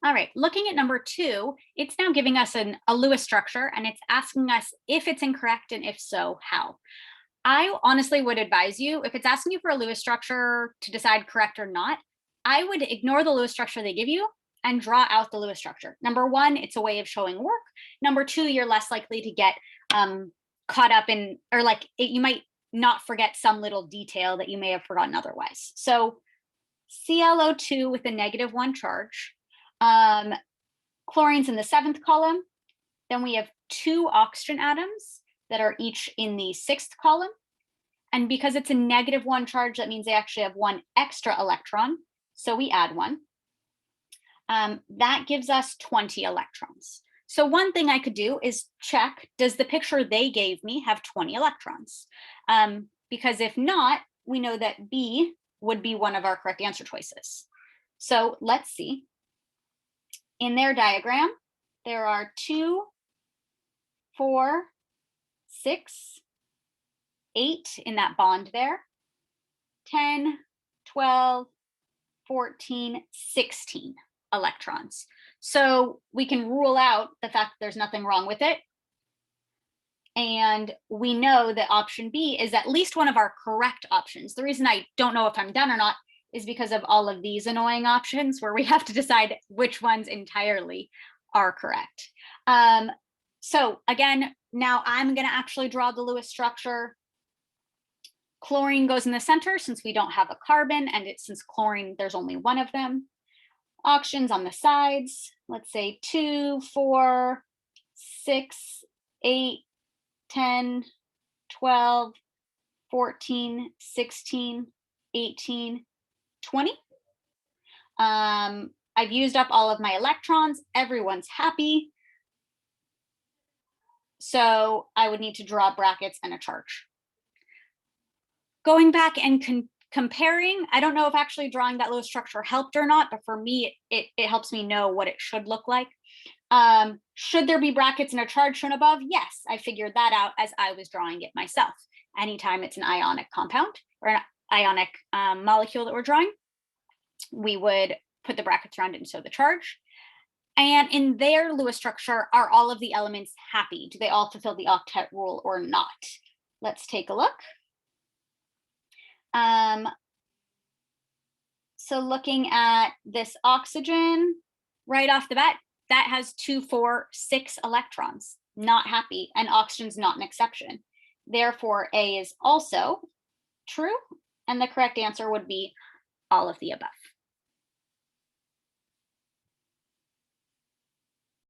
All right, looking at number 2, it's now giving us a Lewis structure, and it's asking us if it's incorrect, and if so, how. I honestly would advise you, if it's asking you for a Lewis structure to decide correct or not, I would ignore the Lewis structure they give you and draw out the Lewis structure. Number 1, it's a way of showing work. Number 2, you're less likely to get caught up in, or like you might not forget some little detail that you may have forgotten otherwise. So ClO2 with a -1 charge. Chlorine's in the 7th column. Then we have 2 oxygen atoms that are each in the 6th column. And because it's a -1 charge, that means they actually have 1 extra electron. So we add 1. That gives us 20 electrons. So one thing I could do is check, does the picture they gave me have 20 electrons? Because if not, we know that B would be one of our correct answer choices. So let's see. In their diagram, there are 2, 4, 6, 8 in that bond there, 10, 12, 14, 16 electrons. So we can rule out the fact that there's nothing wrong with it. And we know that option B is at least one of our correct options. The reason I don't know if I'm done or not is because of all of these annoying options where we have to decide which ones entirely are correct. So again, now I'm going to actually draw the Lewis structure. Chlorine goes in the center since we don't have a carbon, and since chlorine, there's only 1 of them. Oxygens on the sides, let's say 2, 4, 6, 8, 10, 12, 14, 16, 18, 20. I've used up all of my electrons. Everyone's happy. So I would need to draw brackets and a charge. Going back and comparing, I don't know if actually drawing that Lewis structure helped or not, but for me, it helps me know what it should look like. Should there be brackets and a charge shown above? Yes, I figured that out as I was drawing it myself. Anytime it's an ionic compound or an ionic molecule that we're drawing, we would put the brackets around it and show the charge. And in their Lewis structure, are all of the elements happy? Do they all fulfill the octet rule or not? Let's take a look. So looking at this oxygen, right off the bat, that has 2, 4, 6 electrons, not happy, and oxygen's not an exception. Therefore, A is also true, and the correct answer would be all of the above.